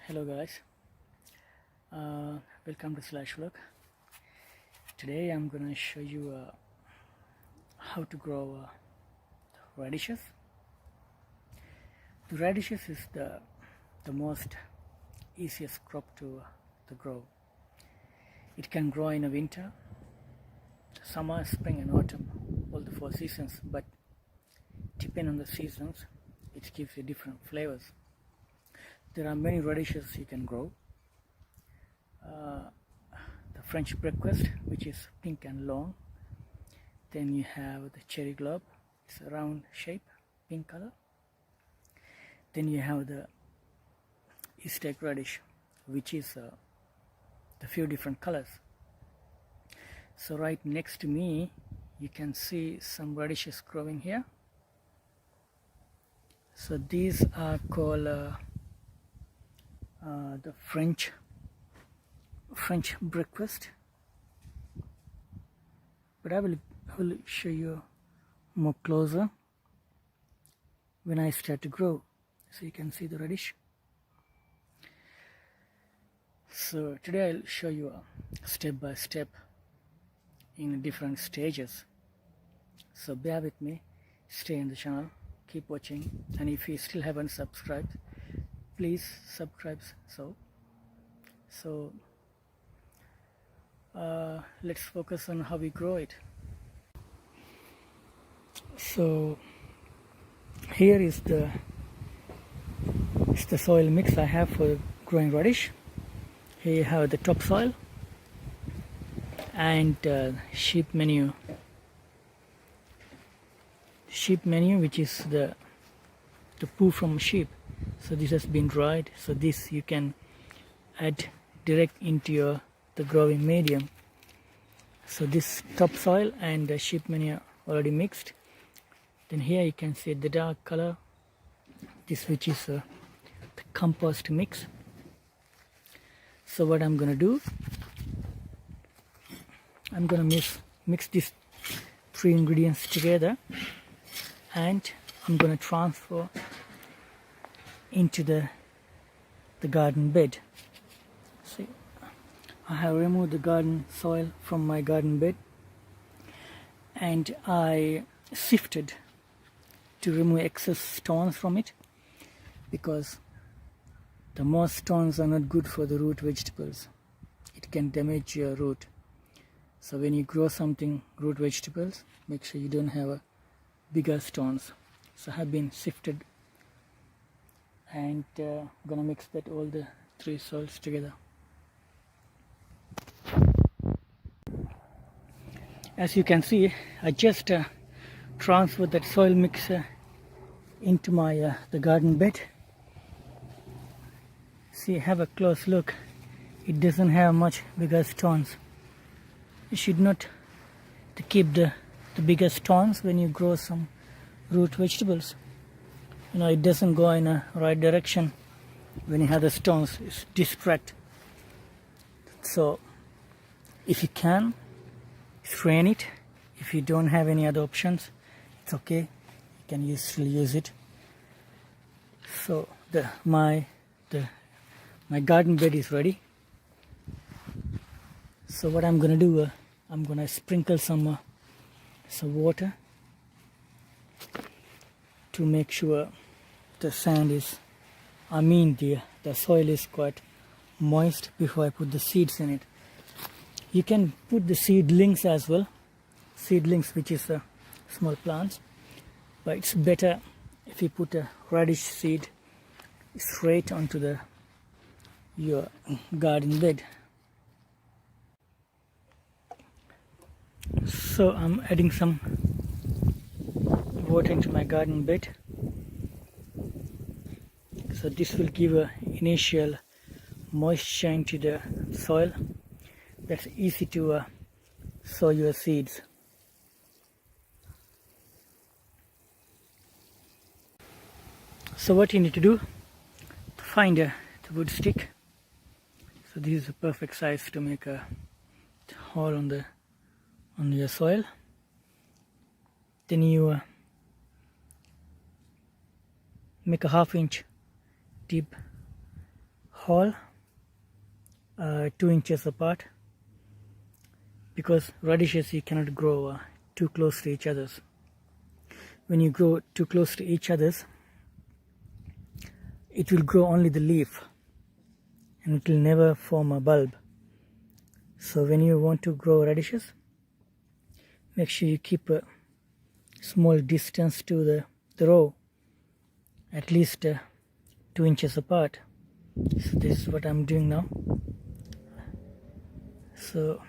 Hello guys, welcome to Slash Vlog. Today I'm gonna show you how to grow radishes. The radishes is the most easiest crop to grow. It can grow in a winter, summer, spring and autumn, all the 4 seasons, but depending on the seasons it gives you different flavors. There are many radishes you can grow. The French breakfast, which is pink and long. Then you have the cherry globe, it's a round shape, pink color. Then you have the Easter egg radish, which is the few different colors. So right next to me you can see some radishes growing here. So these are called the French breakfast, but I will show you more closer when I start to grow, so you can see the radish. So today I'll show you step by step in different stages, so bear with me, stay in the channel, keep watching, and if you still haven't subscribed, please subscribe. So let's focus on how we grow it. So here is the soil mix I have for growing radish. Here you have the topsoil and sheep manure, which is the poo from sheep. So this has been dried, so this you can add direct into the growing medium. So this topsoil and the sheep manure already mixed. Then here you can see the dark color, this which is the compost mix. So what I'm gonna do, I'm gonna mix these 3 ingredients together, and I'm gonna transfer into the garden bed. See, I have removed the garden soil from my garden bed, and I sifted to remove excess stones from it, because the more stones are not good for the root vegetables. It can damage your root. So when you grow something, root vegetables, make sure you don't have bigger stones. So I have been sifted, and gonna mix that all the 3 soils together. As you can see, I just transferred that soil mixer into my the garden bed. See, have a close look. It doesn't have much bigger stones. You should not keep the bigger stones when you grow some root vegetables. You know, it doesn't go in a right direction when you have the stones. It's distract. So if you can, strain it. If you don't have any other options, it's okay, you can still use it. So my garden bed is ready. So what I'm gonna do, I'm gonna sprinkle some water to make sure the soil is quite moist before I put the seeds in it. You can put the seedlings as well, which is small plants, but it's better if you put a radish seed straight onto your garden bed. So I'm adding some water into my garden bed. So this will give a initial moisture into the soil. That's easy to sow your seeds. So what you need to do, to find the wood stick. So this is a perfect size to make a hole on your soil. Then you make a 1/2 inch deep hole 2 inches apart, because radishes you cannot grow too close to each other. When you grow too close to each other, it will grow only the leaf and it will never form a bulb. So when you want to grow radishes, make sure you keep a small distance to the row, at least 2 inches apart. So this is what I'm doing now. So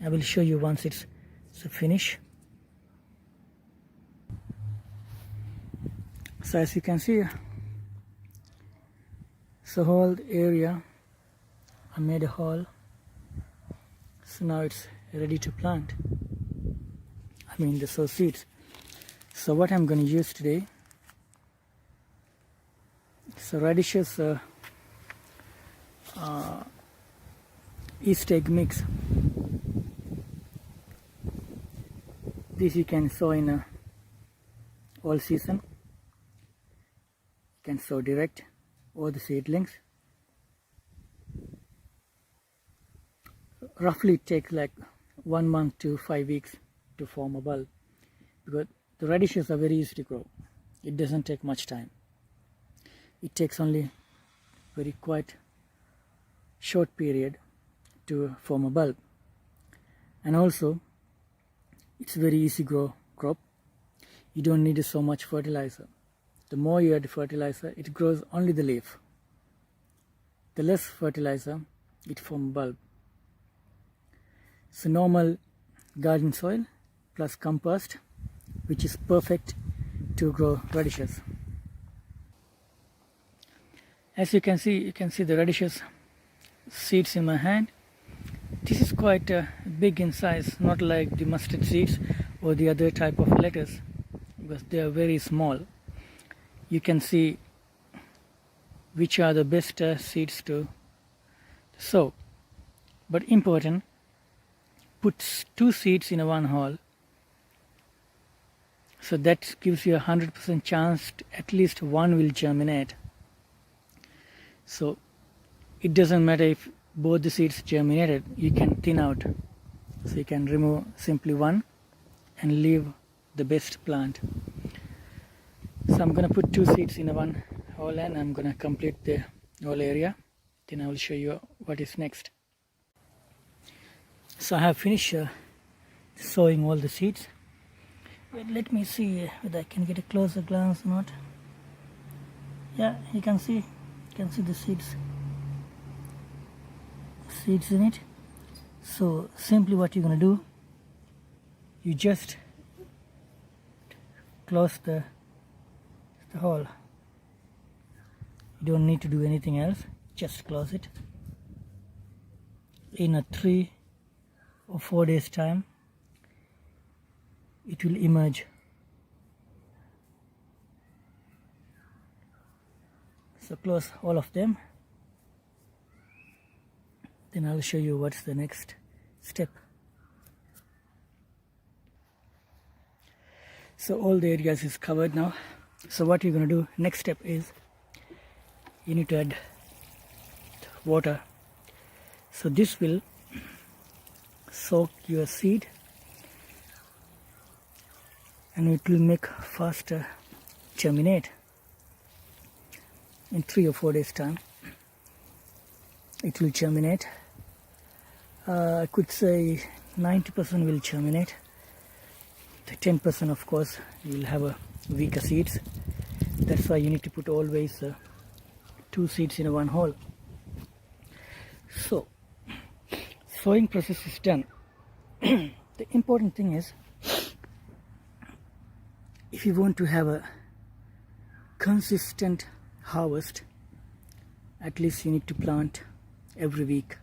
I will show you once it's finished. So as you can see, so whole area I made a hole. So now it's ready to plant. I mean the sow seeds. So what I'm going to use today, so radishes East egg mix. This you can sow in all season. You can sow direct or the seedlings. Roughly it takes like 1 month to 5 weeks to form a bulb, because the radishes are very easy to grow. It doesn't take much time. It takes only very quite short period to form a bulb, and also it's very easy grow crop. You don't need so much fertilizer. The more you add fertilizer, it grows only the leaf. The less fertilizer, it forms a bulb. So normal garden soil plus compost, which is perfect to grow radishes. As you can see the radishes seeds in my hand. This is quite big in size, not like the mustard seeds or the other type of lettuce, because they are very small. You can see which are the best seeds to sow. But important, put 2 seeds in one hole. So that gives you 100% chance at least one will germinate. So it doesn't matter if both the seeds germinated, you can thin out. So you can remove simply one and leave the best plant. So I'm going to put 2 seeds in one hole and I'm going to complete the whole area. Then I will show you what is next. So I have finished sowing all the seeds. Wait, let me see whether I can get a closer glance or not. Yeah, you can see the seeds in it. So simply what you're going to do, you just close the hole. You don't need to do anything else, just close it. In a 3 or 4 days time, it will emerge. So close all of them. Then I'll show you what's the next step. So all the areas is covered now. So what you're going to do, next step is you need to add water. So this will soak your seed and it will make faster germinate. In 3 or 4 days time it will germinate. I could say 90% will germinate. The 10% of course will have a weaker seeds. That's why you need to put always 2 seeds in one hole. So sowing process is done. The important thing is, if you want to have a consistent harvest, at least you need to plant every week.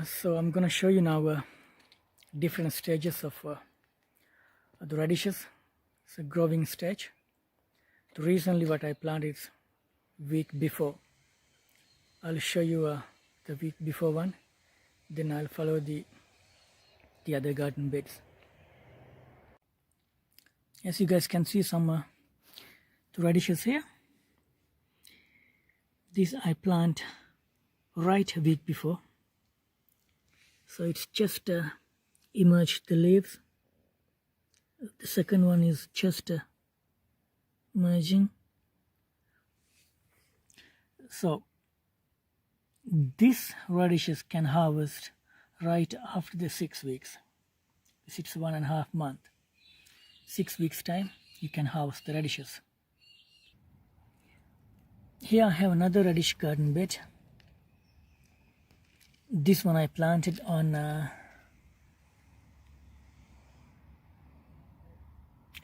So I'm going to show you now different stages of the radishes. It's a growing stage. Recently what I planted is week before. I'll show you the week before one, then I'll follow the other garden beds. As you guys can see, some the radishes here. This I plant right a week before, so it's just emerged the leaves. The second one is just emerging. So these radishes can harvest right after the 6 weeks. It's 1.5 months. 6 weeks time you can harvest the radishes. Here I have another radish garden bed. This one I planted on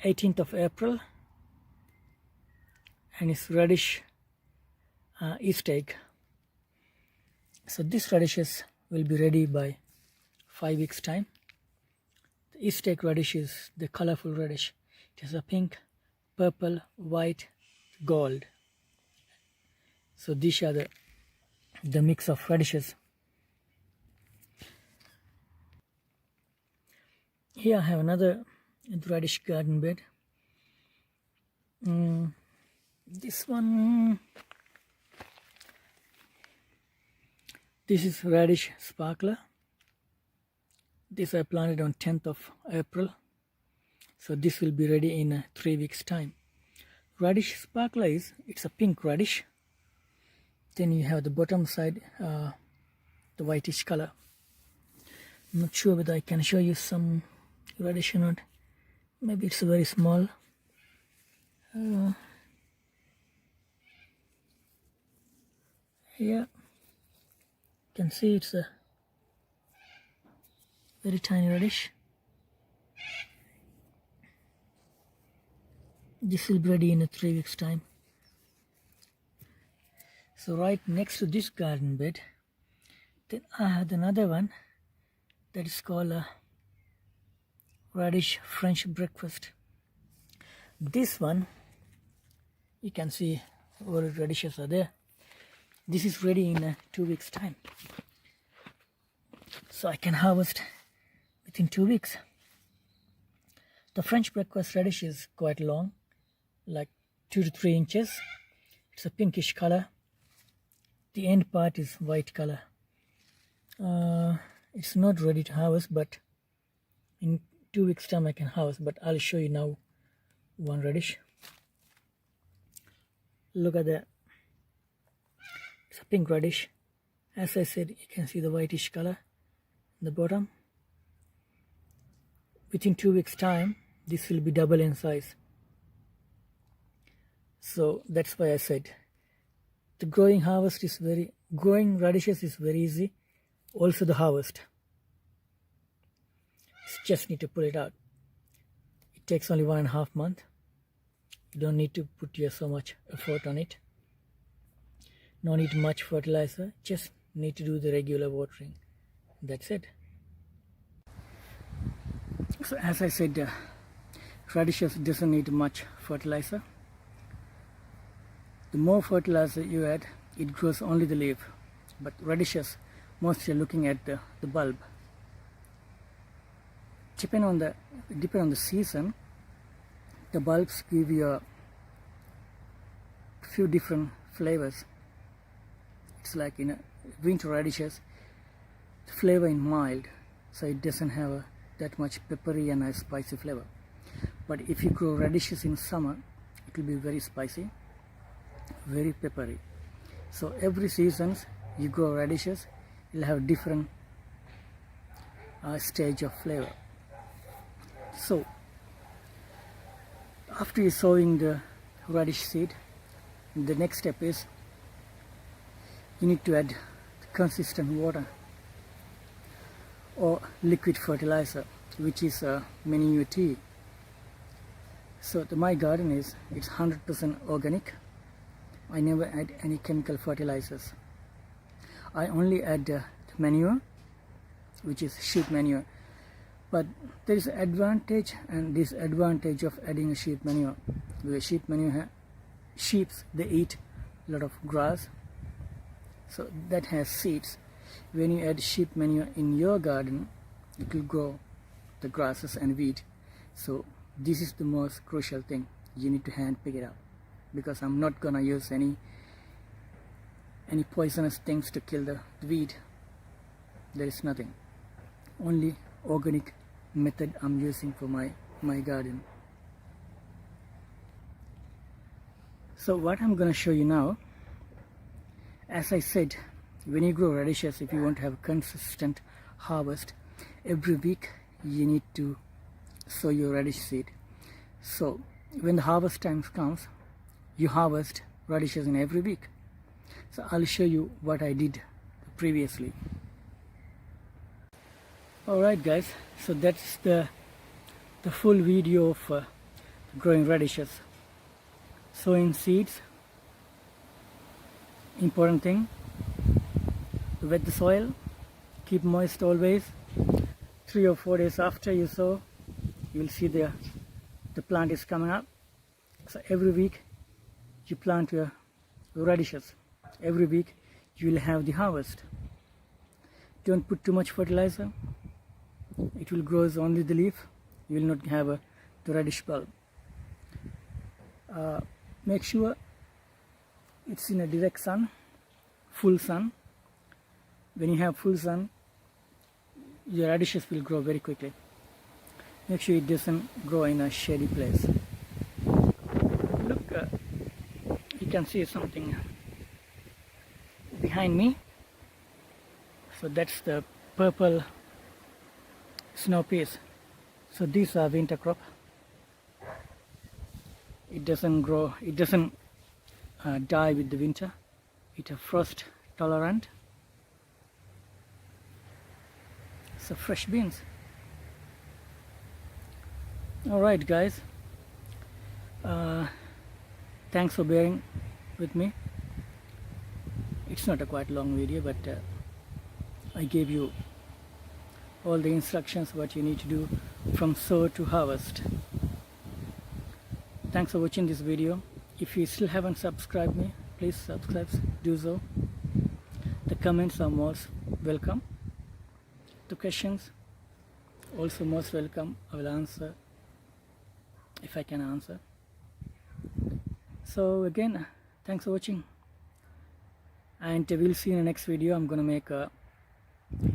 18th of April, and it's radish East egg. So these radishes will be ready by 5 weeks time. The East egg radish is the colorful radish. It has a pink, purple, white, gold. So these are the mix of radishes. Here I have another radish garden bed. This one, this is radish sparkler. This I planted on 10th of April. So this will be ready in 3 weeks time. Radish sparkler it's a pink radish. Then you have the bottom side, the whitish color. I'm not sure whether I can show you some radish or not. Maybe it's very small. Yeah, you can see it's a very tiny radish. This will be ready in 3 weeks time. So right next to this garden bed, then I had another one that is called a radish French breakfast. This one, you can see all the radishes are there. This is ready in 2 weeks time. So I can harvest within 2 weeks. The French breakfast radish is quite long, like 2 to 3 inches. It's a pinkish color. The end part is white color. It's not ready to harvest, but in 2 weeks time I can harvest. But I'll show you now one radish. Look at that. It's a pink radish. As I said, you can see the whitish color in the bottom. Within 2 weeks time this will be double in size. So that's why I said the growing radishes is very easy. Also the harvest, you just need to pull it out. It takes only 1.5 months. You don't need to put so much effort on it. No need much fertilizer, just need to do the regular watering. That's it. So as I said, radishes doesn't need much fertilizer. The more fertilizer you add, it grows only the leaf. But radishes, mostly looking at the bulb. Depending on the season, the bulbs give you a few different flavors. It's like in winter radishes, the flavor is mild, so it doesn't have that much peppery and a spicy flavor. But if you grow radishes in summer, it will be very spicy, very peppery. So every season you grow radishes, you'll have different stage of flavor. So after you sowing the radish seed, the next step is you need to add consistent water or liquid fertilizer, which is manure tea. So my garden it's 100% organic. I never add any chemical fertilizers. I only add the manure, which is sheep manure. But there is an advantage and disadvantage of adding a sheep manure. Because sheep manure, sheep they eat a lot of grass, so that has seeds. When you add sheep manure in your garden, it will grow the grasses and weed. So this is the most crucial thing. You need to hand pick it up, because I'm not gonna use any any poisonous things to kill the weed. There is nothing. Only organic method I'm using for my garden. So what I'm going to show you now, as I said, when you grow radishes, if you want to have a consistent harvest, every week you need to sow your radish seed. So when the harvest time comes, you harvest radishes in every week. So I'll show you what I did previously. Alright guys, so that's the full video of growing radishes. Sowing seeds, important thing, wet the soil, keep moist always. 3 or 4 days after you sow, you will see the plant is coming up. So every week you plant your radishes. Every week you will have the harvest. Don't put too much fertilizer. It will grow only the leaf. You will not have the radish bulb. Make sure it's in a direct sun, full sun. When you have full sun, your radishes will grow very quickly. Make sure it doesn't grow in a shady place. Look, you can see something behind me. So that's the purple snow peas. So these are winter crop. It doesn't grow, it doesn't die with the winter. It's a frost tolerant. So fresh beans. Alright guys, thanks for bearing with me. It's not a quite long video, but I gave you all the instructions what you need to do from sow to harvest. Thanks for watching this video. If you still haven't subscribed me, please subscribe, do so. The comments are most welcome. The questions also most welcome. I will answer if I can answer. So again, thanks for watching, and we'll see in the next video. I'm gonna make a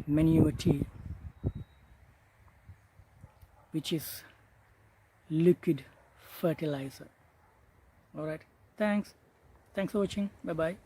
manure tea, which is liquid fertilizer. Alright, thanks for watching. Bye bye.